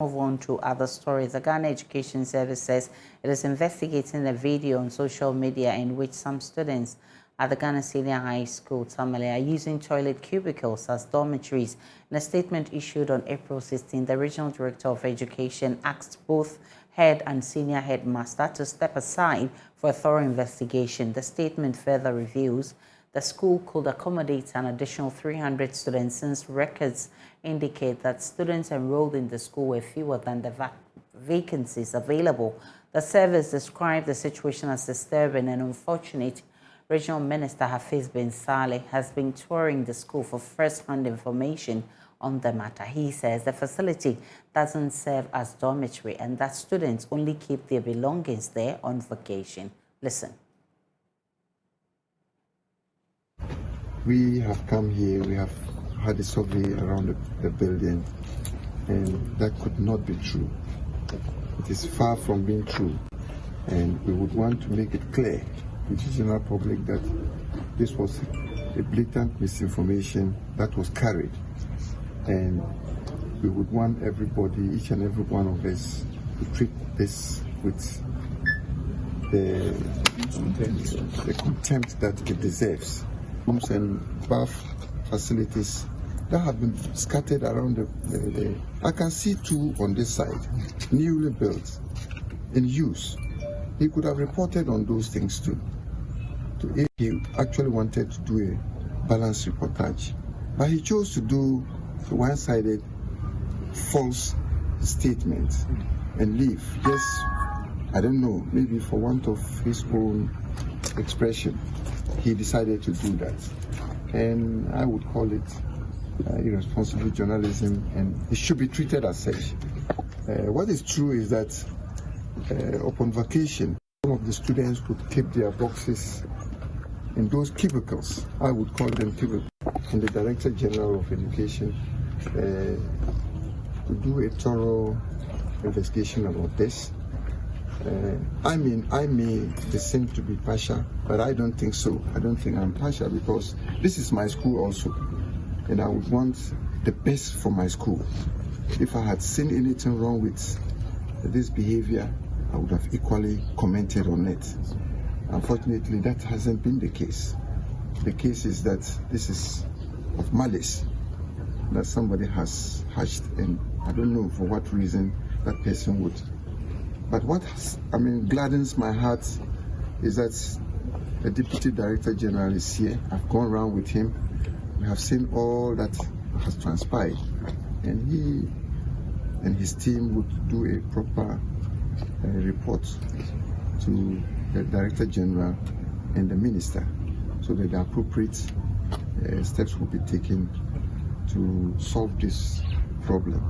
Move on to other stories. The Ghana Education Service says it is investigating a video on social media in which some students at the Ghana Senior High School, Tamale, are using toilet cubicles as dormitories. In a statement issued on April 16, the Regional Director of Education asked both head and senior headmaster to step aside for a thorough investigation. The statement further reveals the school could accommodate an additional 300 students since records indicate that students enrolled in the school were fewer than the vacancies available. The service described the situation as disturbing and unfortunate. Regional Minister Hafiz bin Saleh has been touring the school for first-hand information on the matter. He says the facility doesn't serve as dormitory and that students only keep their belongings there on vacation. Listen. We have come here, we have had a survey around the building, and that could not be true. It is far from being true, and we would want to make it clear to the general public that this was a blatant misinformation that was carried, and we would want everybody, each and every one of us, to treat this with the contempt that it deserves. Rooms and bath facilities that have been scattered around the I can see two on this side, newly built, in use. He could have reported on those things too. If he actually wanted to do a balanced reportage. But he chose to do a one-sided false statement and leave. Just, I don't know, maybe for want of his own expression, he decided to do that. And I would call it irresponsible journalism, and it should be treated as such. What is true is that upon vacation, some of the students would keep their boxes in those cubicles. I would call them cubicles. And the Director General of Education to do a thorough investigation about this. I may seem to be partial, but I don't think so. I don't think I'm partial because this is my school also, and I would want the best for my school. If I had seen anything wrong with this behavior, I would have equally commented on it. Unfortunately, that hasn't been the case. The case is that this is of malice, that somebody has hatched, and I don't know for what reason that person would. But what gladdens my heart is that the Deputy Director General is here. I've gone around with him. We have seen all that has transpired. And he and his team would do a proper report to the Director General and the Minister so that the appropriate steps will be taken to solve this problem.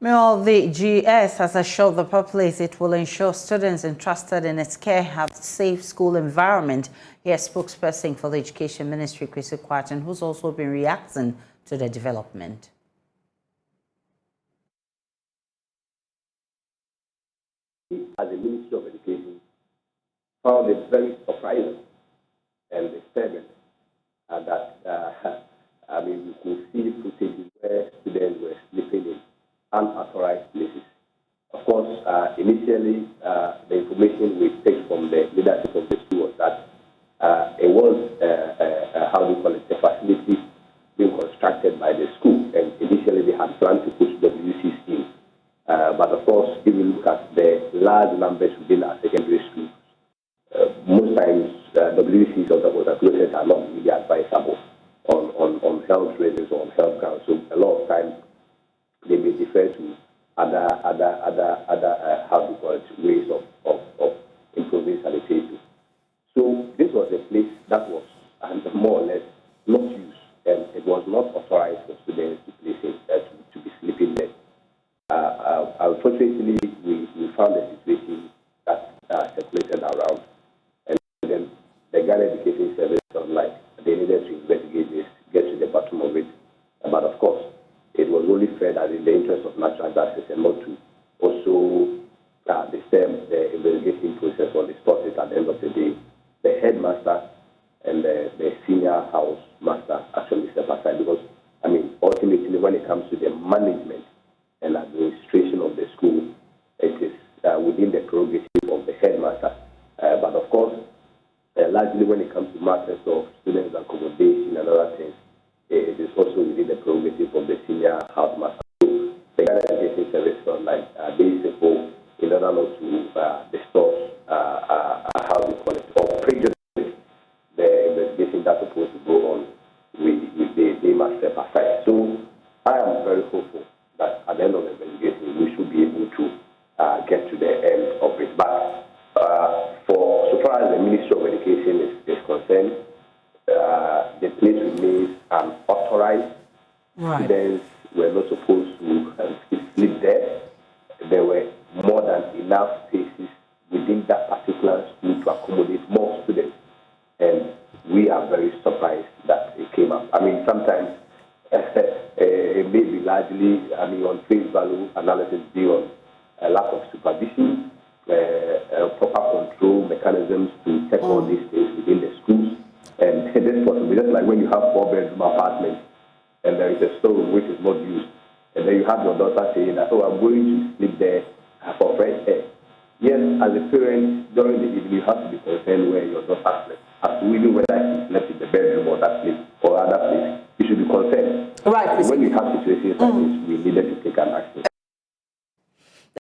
Meanwhile, the GES has assured the populace it will ensure students entrusted in its care have a safe school environment. Here's spokesperson for the Education Ministry, Kwesi Kwarteng, who's also been reacting to the development. As a Ministry of Education, found it very surprising and disturbing that we could see footage where students were sleeping in unauthorized places. Of course, initially, the information we take from the leadership of the school was that it was, a facility being constructed by the school, and initially they had planned to put WCs in. But of course, if you look at the large numbers within our secondary schools, most times WCs or the water closets are not really advisable on health reasons or on health grounds. So a lot of times, they may defer to other ways of improving sanitation. So this was a place that was more or less not used, and it was not authorized for students to place to be sleeping there. Unfortunately, we found a situation that circulated around, and then the Ghana Education Service felt like they needed to investigate this, get to the bottom of it. But of course, it was only fair that in the interest of natural justice and not to also disturb the investigation process or distort it at the end of the day. The headmaster and the senior house master actually step aside because, ultimately when it comes to the management and administration administration of the school. It is within the prerogative of the headmaster. But of course, largely when it comes to matters of students' accommodation and other things, it is also within the prerogative of the senior housemaster. So the Ghana Education Service felt like they support in order not to distort, how do you call it, or prejudice the investigation that's supposed to go on. They must step aside. So I am very hopeful that at the end of the investigation, we should be able to get to the end of it. But for so far as the Ministry of Education is concerned, the place remains unauthorized. Right. Students were not supposed to sleep there. There were more than enough spaces within that particular school to accommodate more students. And we are very surprised that it came up. I mean, sometimes it may be largely, on face value analysis due on a lack of supervision, proper control mechanisms to check all these things within the schools. And this possible, just like when you have 4-bedroom apartments and there is a storeroom which is not used, and then you have your daughter saying that, oh, I'm going to sleep there for fresh air. Yes, as a parent, during the evening, you have to be concerned where your daughter slept. As to even whether she slept in the bedroom or that place or other place, you should be concerned. Right. When you have situations like this, we needed to take an action.